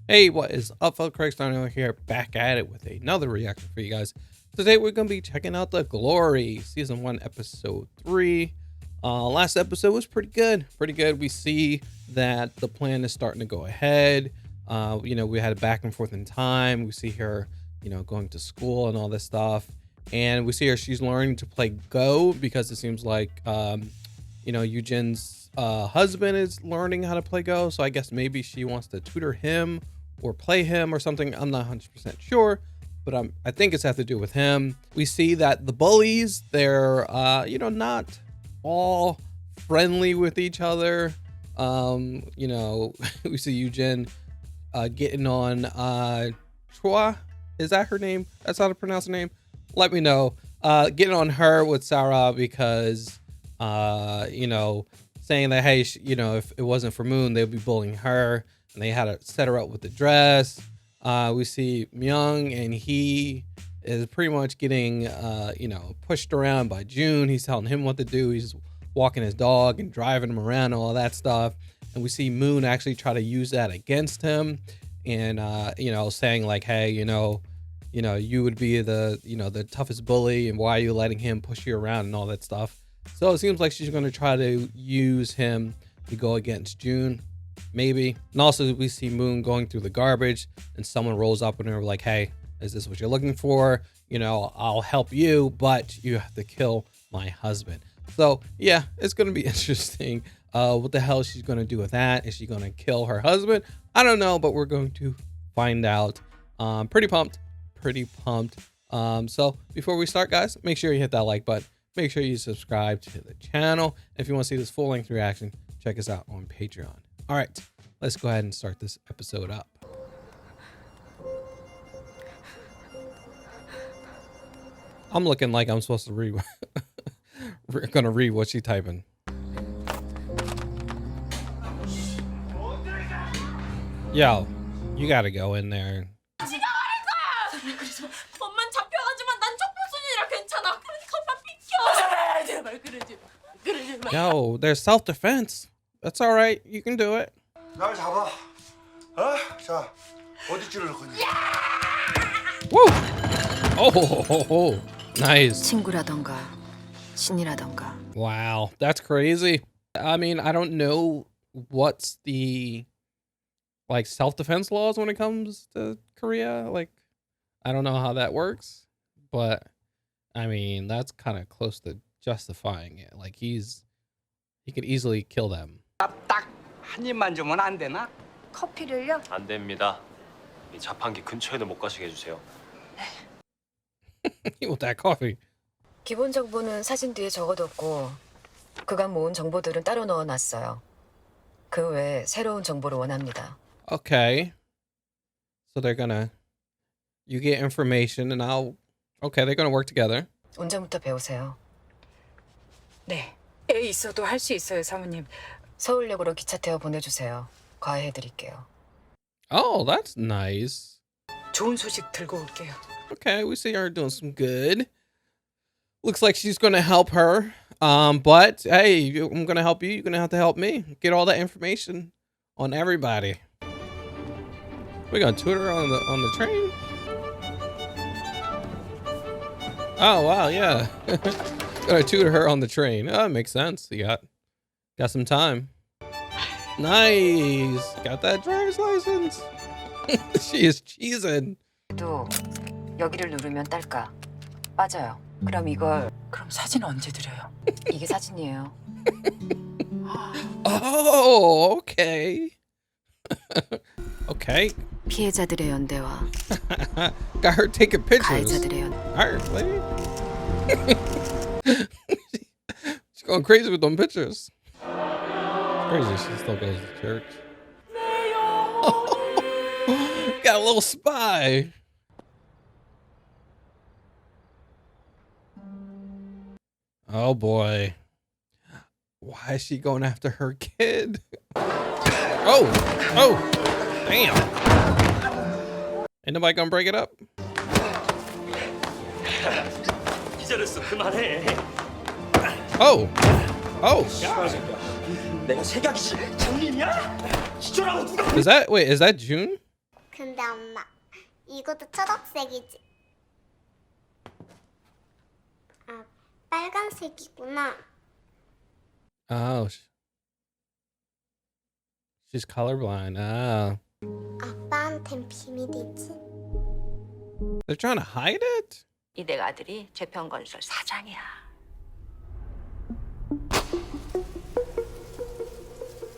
Hey, what is up, fellow Craig Dong-eun here, back at it with another reaction for you guys. Today we're going to be checking out The Glory, Season 1, Episode 3. Last episode was pretty good. We see that the plan is starting to go ahead. We had a back and forth in time. We see her, going to school and all this stuff. And we see her, she's learning to play Go because it seems like, Eugen's husband is learning how to play Go. So I guess maybe she wants to tutor him or play him or something. I'm not 100% sure, but I think it's have to do with him. We see that the bullies, they're not all friendly with each other. We see Eugen getting on Chua. Is that her name? That's how to pronounce her name. Let me know. Getting on her with Sarah because saying that, hey, if it wasn't for Moon, they'd be bullying her. And they had to set her up with the dress. We see Myung, and he is pretty much getting, pushed around by June. He's telling him what to do. He's walking his dog and driving him around and all that stuff. And we see Moon actually try to use that against him. And, saying like, hey, you would be the toughest bully. And why are you letting him push you around and all that stuff? So it seems like she's going to try to use him to go against June. Maybe. And also we see Moon going through the garbage and someone rolls up and they're like, hey, is this what you're looking for? I'll help you, but you have to kill my husband. So yeah, it's going to be interesting. What the hell she's going to do with that? Is she going to kill her husband? I don't know, but we're going to find out. Pretty pumped. So before we start, guys, make sure you hit that like button. Make sure you subscribe to the channel. If you want to see this full-length reaction, check us out on Patreon. All right, let's go ahead and start this episode up. I'm looking like I'm supposed to read. We're gonna read what she's typing. Yo, you gotta go in there. Yo, there's self-defense. That's all right. You can do it. 날 잡아. 자, 어디 줄을 걷니? Woo! Oh, nice. 친구라던가 신이라던가. Wow, that's crazy. I mean, I don't know what's the self-defense laws when it comes to Korea. I don't know how that works, but I mean, that's kind of close to justifying it. He could easily kill them. 딱 한 입만 주면 안 되나? 커피를요? 안 됩니다. 이 자판기 근처에도 못 가시게 해주세요. You want that coffee? 기본 정보는 사진 뒤에 적어뒀고 그간 모은 정보들은 따로 넣어놨어요. 그 외에 새로운 정보를 원합니다. Okay. So you get information and they're gonna work together. 운전부터 배우세요. 네, 애 있어도 할 수 있어요, 사모님. 서울역으로 기차 태워 보내주세요. 과외해드릴게요. Oh, that's nice. 좋은 소식 들고 올게요. Okay, we see her doing some good. Looks like she's gonna help her. But hey, I'm gonna help you. You're gonna have to help me get all that information on everybody. We're gonna tutor her on the train. Oh wow, yeah. Gonna tutor her on the train. Oh, that makes sense. You got some time. Nice. Got that driver's license. She is cheesing. 또 여기를 누르면 딸까? 빠져요. 그럼 이걸 그럼 사진 언제 드려요? 이게 사진이에요. Oh, okay. Okay. 피해자들의 연대와 Got her taking pictures. 가해자들의 연. Alright, lady. She's going crazy with them pictures. Crazy, she still goes to church. Got a little spy. Oh boy. Why is she going after her kid? Oh, damn. Ain't nobody gonna break it up? 기절했어. 그만해. Oh. 내가 색약이지 장님이야? 기절하고 누가 Is that June? 근데 엄마, 이것도 초록색이지? 아, 빨간색이구나. Oh, she's colorblind. Ah, 아빠한텐 비밀이지? they're trying to hide it? 이댁 아들이 재평건설 사장이야.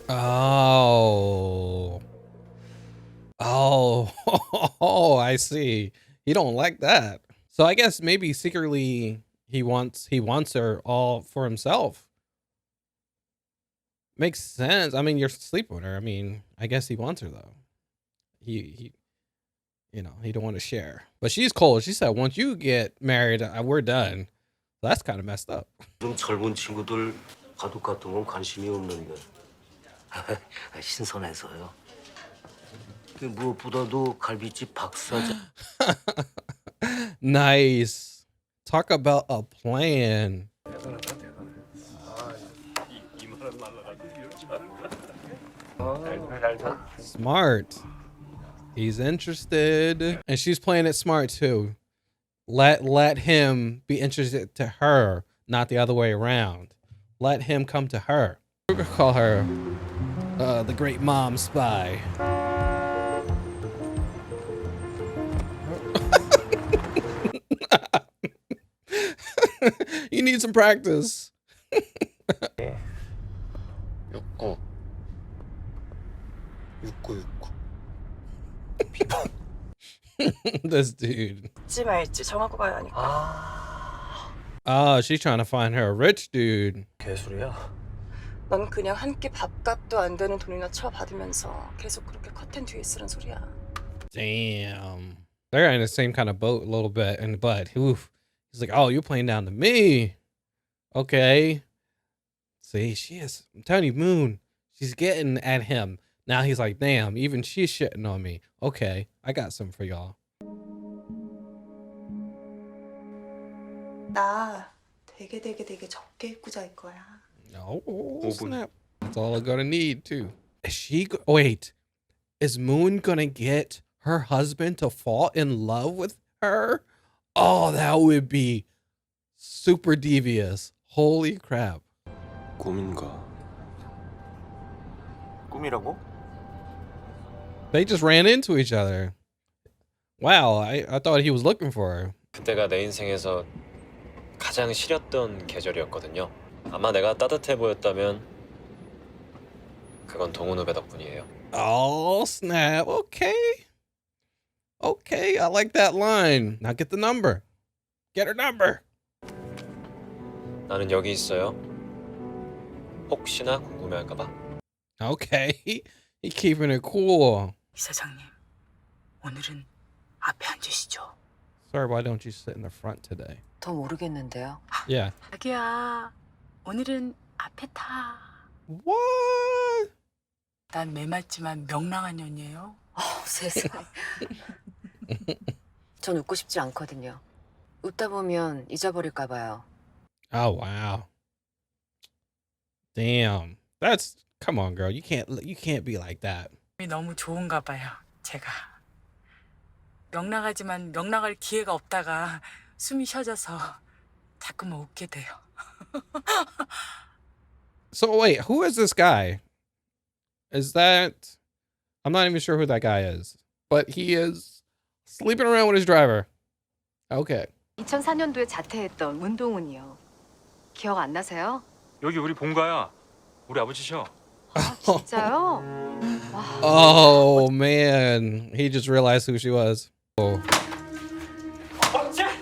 Oh. Oh. Oh, I see. He don't like that. So I guess maybe secretly he wants her all for himself. Makes sense. I mean, you're sleeping with her. I mean, I guess he wants her though. He you know, he don't want to share. But she's cold. She said once you get married, we're done. That's kind of messed up. 좀 젊은 친구들 바둑 같은 건 관심이 없는데 신선해서요. 무엇보다도 갈비집 박 사장. Nice. Talk about a plan. Smart. He's interested. And she's playing it smart too. Let him be interested to her, not the other way around. Let him come to her. We're gonna call her the great mom spy. You need some practice. 69. 6969. This dude. 잊지 말지 정하고 가야 하니까. Oh, she's trying to find her a rich dude. 개소리야. 넌 그냥 한 끼 밥값도 안 되는 돈이나 쳐받으면서 계속 그렇게 커튼 뒤에 쓰는 소리야. Damn. They're in the same kind of boat a little bit. But oof. He's like, oh, you're playing down to me. Okay. See, she is. I'm telling you, Moon, she's getting at him. Now he's like, damn, even she's shitting on me. Okay, I got something for y'all. 나 되게 적게 입고 잘 거야. Oh, snap. That's all I'm gonna need, too. Is she. Wait. Is Moon gonna get her husband to fall in love with her? Oh, that would be super devious. Holy crap. 꿈인가? 꿈이라고? They just ran into each other. Wow, I thought he was looking for her. 그때가 내 인생에서 가장 시렸던 계절이었거든요. 아마 내가 따뜻해 보였다면 그건 동훈 후배 덕분이에요. Oh, snap. Okay. Okay, I like that line. Now get the number. Get her number. 나는 여기 있어요. 혹시나 궁금해할까 봐. Okay. He keeping it cool. 이사장님, 오늘은 앞에 앉으시죠. Sir, why don't you sit in the front today? 더 모르겠는데요. Yeah. 자기야, 오늘은 앞에 타. What? 난 매맞지만 명랑한 년이에요. 세상에. 전 웃고 싶지 않거든요. 웃다 보면 잊어버릴까 봐요. Oh, wow. Damn. That's come on, girl. You can't be like that. 너무 좋은가 봐요, 제가. 명랑하지만 명랑할 기회가 없다가 숨이 쉬어져서 자꾸만 웃게 돼요. So wait, who is this guy? Is that I'm not even sure who that guy is. But he is sleeping around with his driver. Okay. 2004년도에 자퇴했던 문동훈이요. 기억 안 나세요? 여기 우리 본가야. 우리 아버지셔. 아, 진짜요? Oh man. He just realized who she was. Oh.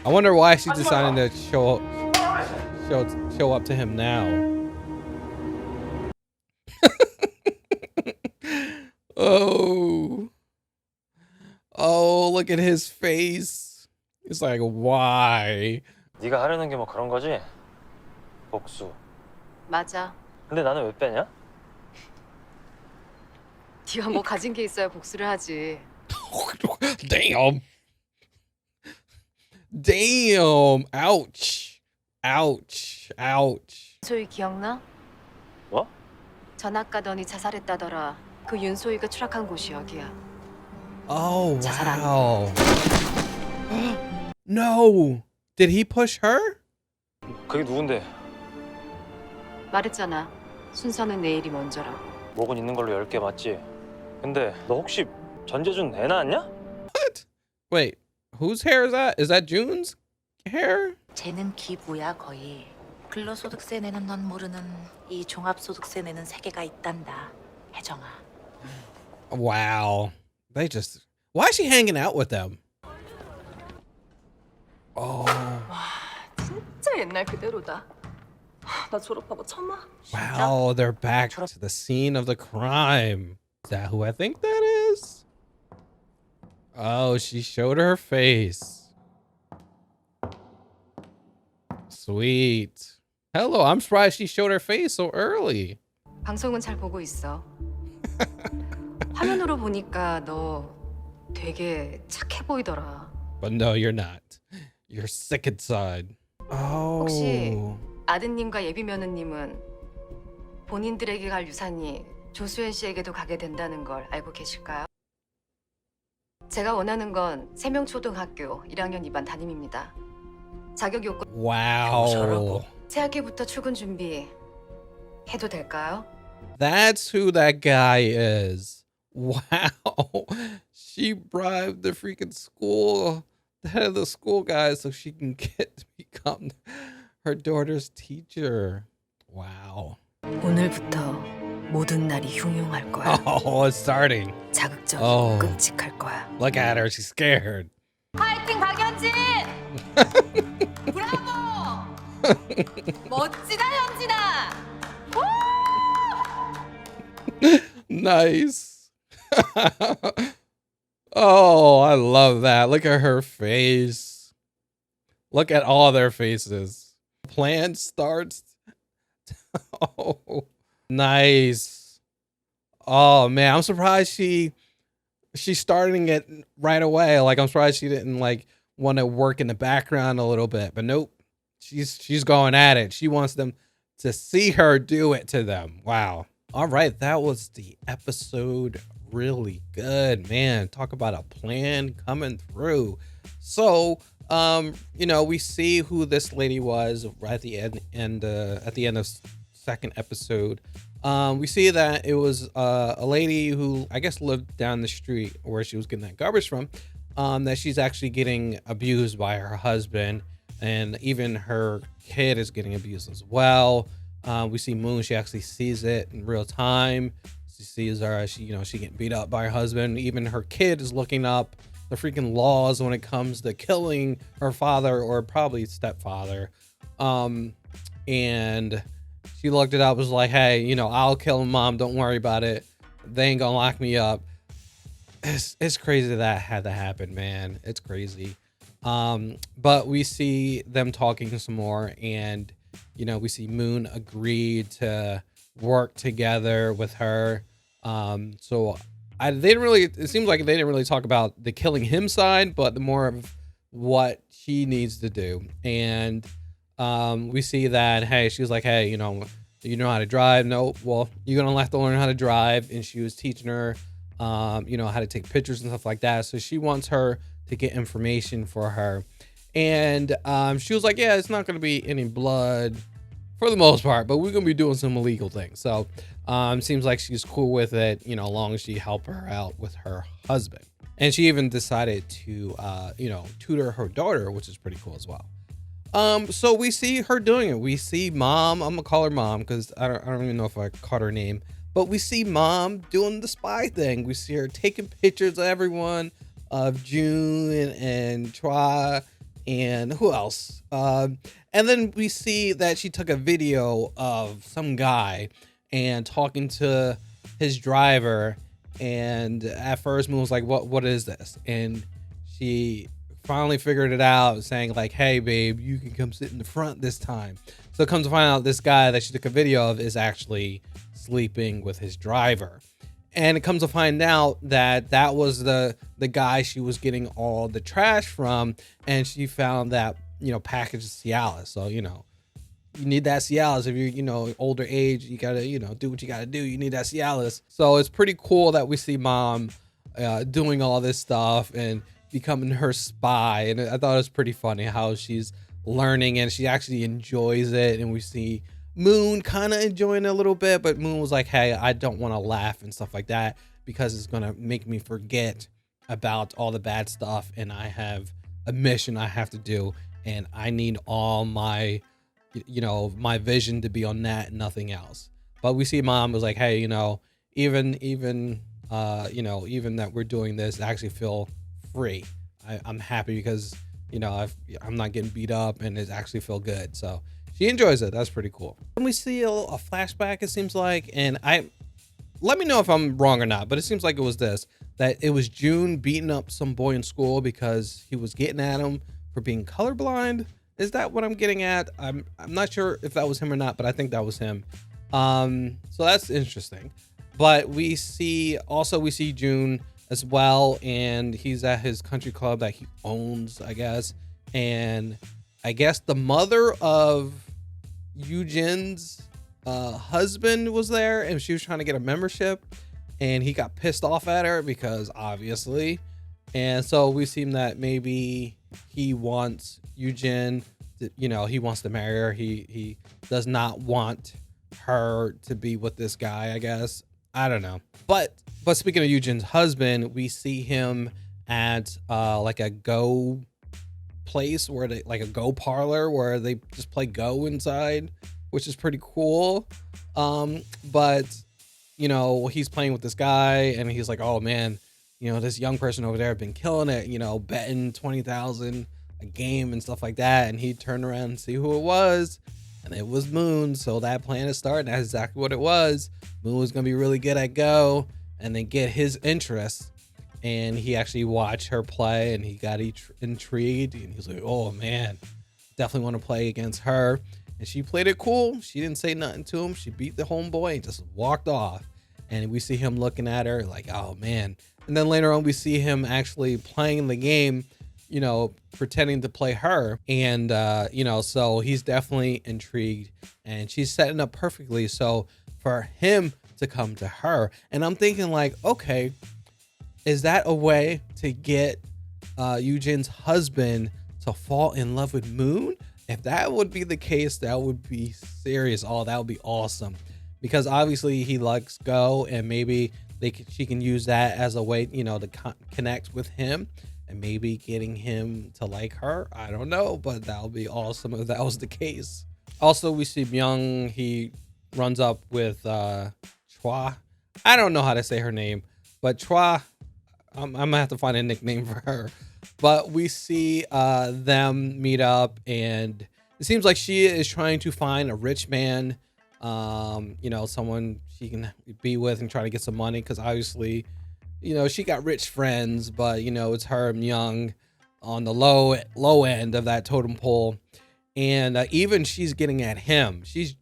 I wonder why she decided to show up to him now. Oh. Oh, look at his face. It's like, why? 네가 하려는 게 뭐 그런 거지? 복수. 맞아. 근데 나는 왜 빼냐? 네가 뭐 가진 게 있어야 복수를 하지. Damn. Damn. Ouch. Ouch. Ouch. 윤소희 기억나? 뭐? 전학 가더니 자살했다더라. 그 윤소희가 추락한 곳이 여기야. Oh, 자살한. wow. No. Did he push her? 그게 누군데? 말했잖아. 순서는 내일이 먼저라고. 목은 있는 걸로 10개 맞지? 근데 너 혹시 전재준 애 낳았냐? Wait, whose hair is that? Is that June's hair? 쟤는 기부야 거의. 근로소득세 내는 넌 모르는 이 종합소득세 내는 세계가 있단다. 혜정아. Wow. They just... Why is she hanging out with them? Oh, 진짜 옛날 그대로다. 나 졸업하고 처음 와. wow. They're back to the scene of the crime. Is that who I think that is? Oh, she showed her face. Sweet. Hello, I'm surprised she showed her face so early. 방송은 잘 보고 있어. 화면으로 보니까 너 되게 착해 보이더라. But no, you're not. You're sick inside. 혹시 Oh. 아드님과 예비 며느님은 본인들에게 갈 유산이 조수연 씨에게도 가게 된다는 걸 알고 계실까요? 제가 원하는 건 세명초등학교 1학년 2반 담임입니다. 자격 요건 Wow. 새학기부터 출근 준비 해도 될까요? That's who that guy is. Wow. She bribed the freaking school, the head of the school guy, so she can get to become her daughter's teacher. Wow. 오늘부터 모든 날이 흉흉할 거야. Oh, it's starting. 자극적이고 Oh. 끔찍할 거야. Look at her. She's scared. 파이팅 박연진! 브라보! 멋지다 현진아! Nice. Oh, I love that. Look at her face. Look at all their faces. Plan starts. Oh, nice. Oh man, I'm surprised she's starting it right away. Like I'm surprised she didn't like want to work in the background a little bit. But nope. She's going at it. She wants them to see her do it to them. Wow. All right, that was the episode. Really good, man. Talk about a plan coming through. So, we see who this lady was right at the end of second episode. We see that it was a lady who I guess lived down the street where she was getting that garbage from. That she's actually getting abused by her husband, and even her kid is getting abused as well. We see Moon. She actually sees it in real time. She sees her. She getting beat up by her husband. Even her kid is looking up the freaking laws when it comes to killing her father or probably stepfather. And she looked it up. Was like, hey, I'll kill him, mom. Don't worry about it. They ain't gonna lock me up. It's crazy that had to happen, man. It's crazy. But we see them talking some more, and we see Moon agreed to work together with her. So it seems like they didn't really talk about the killing him side, but the more of what she needs to do. And we see that, hey, she was like, hey, you know how to drive? No, well, you're gonna have to learn how to drive. And she was teaching her how to take pictures and stuff like that. So she wants her to get information for her. And she was like, yeah, it's not going to be any blood for the most part, but we're going to be doing some illegal things. So seems like she's cool with it, as long as she help her out with her husband. And she even decided to, tutor her daughter, which is pretty cool as well. So we see her doing it. We see mom, I'm going to call her mom because I don't even know if I caught her name, but we see mom doing the spy thing. We see her taking pictures of everyone, of June and Chua and who else? And then we see that she took a video of some guy and talking to his driver. And at first Moon was like, what is this? And she finally figured it out, saying like, hey babe, you can come sit in the front this time. So it comes to find out this guy that she took a video of is actually sleeping with his driver. And it comes to find out that was the guy she was getting all the trash from. And she found that, package of Cialis. So, you need that Cialis. If you're, older age, you gotta, do what you gotta do. You need that Cialis. So it's pretty cool that we see mom doing all this stuff and becoming her spy. And I thought it was pretty funny how she's learning and she actually enjoys it. And we see Moon kind of enjoying it a little bit, but Moon was like, hey, I don't want to laugh and stuff like that because it's going to make me forget about all the bad stuff. And I have a mission I have to do. And I need all my, my vision to be on that and nothing else. But we see Mom was like, hey, even that we're doing this, I actually feel free. I'm happy because, I'm not getting beat up and it actually feel good. So she enjoys it. That's pretty cool. And we see a flashback, it seems like, and let me know if I'm wrong or not, but it seems like it was that it was June beating up some boy in school because he was getting at him for being colorblind. Is that what I'm getting at? I'm not sure if that was him or not, but I think that was him. So that's interesting. But we see June as well, and he's at his country club that he owns, I guess. And I guess the mother of Eugen's husband was there, and she was trying to get a membership, and he got pissed off at her because obviously. And so we seem that maybe he wants Eugen to, he wants to marry her. He does not want her to be with this guy, I guess. I don't know. But speaking of Eugen's husband, we see him at like a Go place where they like a Go parlor where they just play Go inside, which is pretty cool. But he's playing with this guy and he's like, oh man, this young person over there have been killing it, betting 20,000 a game and stuff like that. And he turned around and see who it was. And it was Moon. So that plan is starting. That's exactly what it was. Moon was going to be really good at Go and then get his interest. And he actually watched her play and he got intrigued. And he was like, oh man, definitely want to play against her. And she played it cool. She didn't say nothing to him. She beat the homeboy and just walked off. And we see him looking at her like, oh man. And then later on, we see him actually playing the game, pretending to play her. And, so he's definitely intrigued and she's setting up perfectly. So for him to come to her, and I'm thinking like, okay, is that a way to get Eugen's husband to fall in love with Moon? If that would be the case, that would be serious. Oh, that would be awesome. Because obviously he likes Go and maybe she can use that as a way, to connect with him and maybe getting him to like her. I don't know, but that would be awesome if that was the case. Also, we see Myung. He runs up with Chua. I don't know how to say her name, but Chua, I'm gonna have to find a nickname for her. But we see them meet up, and it seems like she is trying to find a rich man, someone she can be with and try to get some money, because obviously, she got rich friends, but it's her and Myung on the low end of that totem pole, and even she's getting at him. She's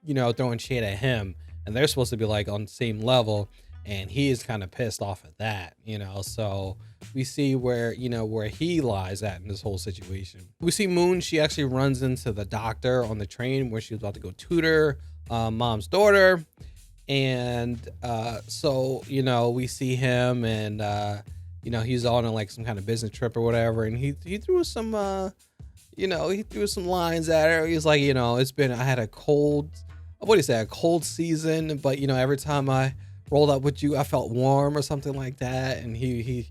throwing shade at him, and they're supposed to be like on the same level, and he is kind of pissed off at that. So we see where he lies at in this whole situation. We see Moon. She actually runs into the doctor on the train where she was about to go tutor Mom's daughter. And so we see him, and he's on like some kind of business trip or whatever, and he threw some lines at her. He's like, I had a cold season, but every time I rolled up with you, I felt warm or something like that. And he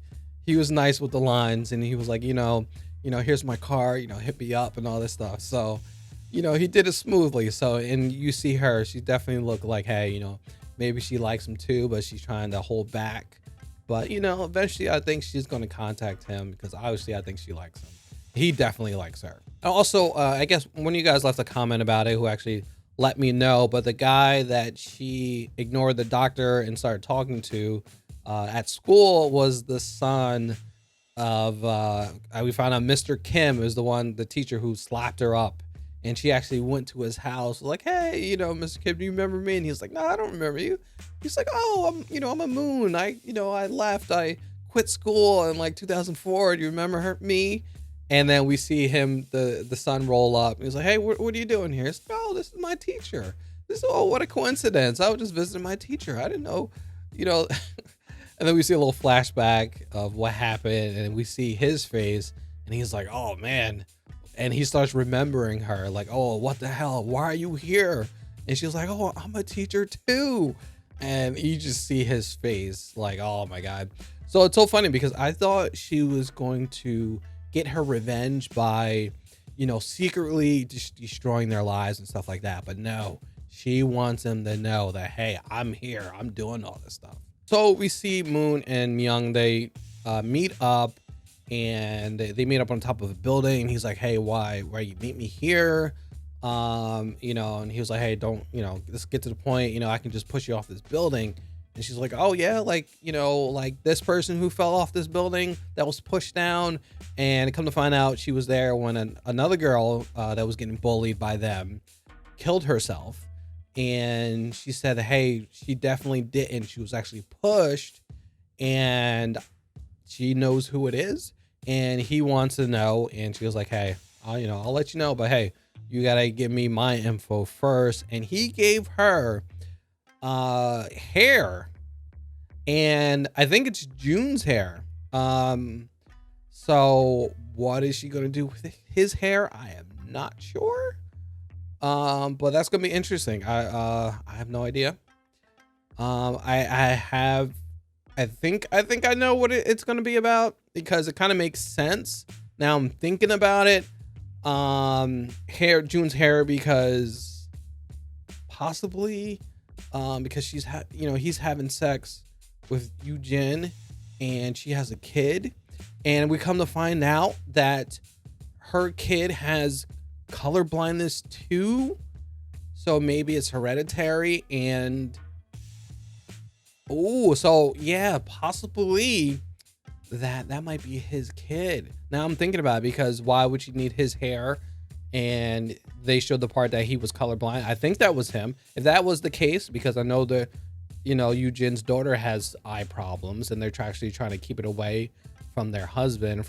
was nice with the lines, and he was like, here's my car, hit me up and all this stuff. So he did it smoothly. So, and you see her, she definitely looked like, hey, maybe she likes him too, but she's trying to hold back. But, eventually I think she's going to contact him, because obviously I think she likes him. He definitely likes her. Also, I guess one of you guys left a comment about it who actually let me know, but the guy that she ignored the doctor and started talking to at school was the son of, we found out Mr. Kim is the teacher who slapped her up. And she actually went to his house like, hey, Mr. Kim, do you remember me? And he's like, no, I don't remember you. He's like, oh, I'm a Moon. I left. I quit school in like 2004. Do you remember me? And then we see him, the son roll up. He's like, hey, what are you doing here? He's like, oh, this is my teacher. What a coincidence. I was just visiting my teacher. I didn't know, And then we see a little flashback of what happened, and we see his face, and he's like, oh man. And he starts remembering her, like, oh, what the hell? Why are you here? And she's like, oh, I'm a teacher too. And you just see his face, like, oh my God. So it's so funny because I thought she was going to get her revenge by, you know, secretly just destroying their lives and stuff like that. But no, she wants them to know that, hey, I'm here. I'm doing all this stuff. So we see Moon and Myung, they meet up, and they meet up on top of a building. And he's like, hey, why you meet me here? You know, and he was like, hey, don't, you know, let's get to the point, you know, I can just push you off this building. And she's like, oh yeah, like, you know, like this person who fell off this building that was pushed down. And come to find out, she was there when another girl that was getting bullied by them killed herself. And she said, hey, she definitely didn't. She was actually pushed, and she knows who it is, and he wants to know. And she was like, hey, I'll let you know, but hey, you gotta give me my info first. And he gave her hair, and I think it's June's hair. So what is she gonna do with his hair? I am not sure. But that's gonna be interesting. I have no idea. I think I know what it's gonna be about, because it kind of makes sense now I'm thinking about it. June's hair, because possibly because he's having sex with Yoo-jin, and she has a kid, and we come to find out that her kid has color blindness too, so maybe it's hereditary. And so yeah, possibly that might be his kid. Now I'm thinking about it, because why would she need his hair? And they showed the part that he was colorblind. I think that was him. If that was the case, because I know that, you know, Yoo-jin's daughter has eye problems, and they're actually trying to keep it away from her husband,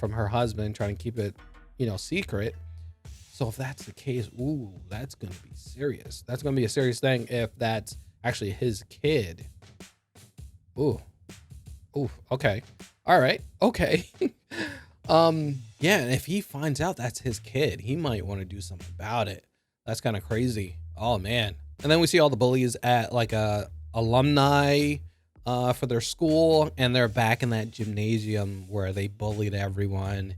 trying to keep it, you know, secret. So if that's the case, ooh, that's going to be serious. That's going to be a serious thing if that's actually his kid. Ooh, okay. All right. Okay. Yeah. And if he finds out that's his kid, he might want to do something about it. That's kind of crazy. Oh man. And then we see all the bullies at like a alumni for their school, and they're back in that gymnasium where they bullied everyone.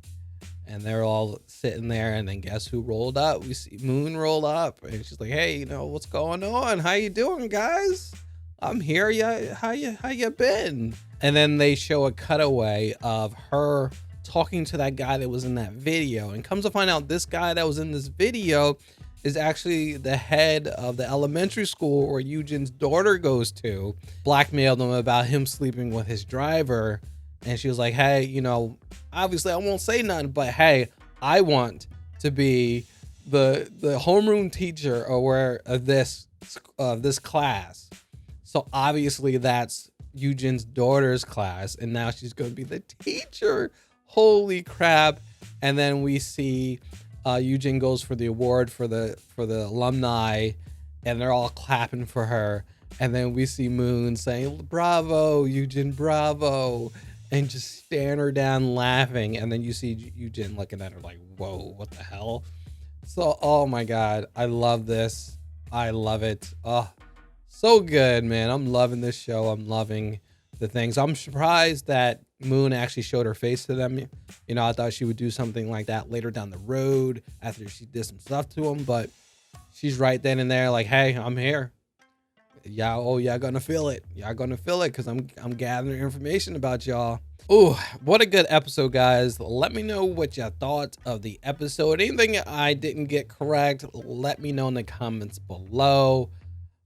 And they're all sitting there, and then guess who rolled up? We see Moon roll up, and she's like, hey, you know, what's going on? How you doing, guys? I'm here. Yeah, how you been? And then they show a cutaway of her talking to that guy that was in that video, and comes to find out this guy that was in this video is actually the head of the elementary school where Yoo-jin's daughter goes to. Blackmailed him about him sleeping with his driver. And she was like, hey, you know, obviously I won't say nothing, but hey, I want to be the homeroom teacher of this class. So obviously that's Yoo-jin's daughter's class, and now she's going to be the teacher. Holy crap. And then we see Yoo-jin goes for the award for the alumni, and they're all clapping for her. And then we see Moon saying, bravo, Yoo-jin, bravo. And just staring her down laughing. And then you see Yoo-jin looking at her like, whoa, what the hell? So, oh my God, I love this. I love it. Oh, so good, man. I'm loving this show. I'm loving the things. I'm surprised that Moon actually showed her face to them. You know, I thought she would do something like that later down the road after she did some stuff to him, but she's right then and there like, hey, I'm here. Y'all gonna feel it. Y'all gonna feel it, because I'm gathering information about y'all. Oh, what a good episode, guys. Let me know what you thought of the episode. Anything I didn't get correct, let me know in the comments below.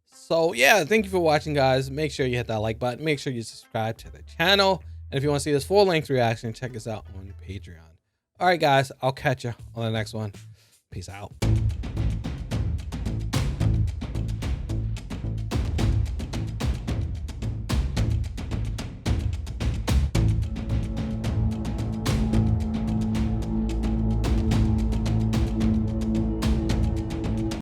So yeah, thank you for watching, guys. Make sure you hit that like button. Make sure you subscribe to the channel. And if you want to see this full-length reaction, check us out on Patreon. All right, guys, I'll catch you on the next one. Peace out.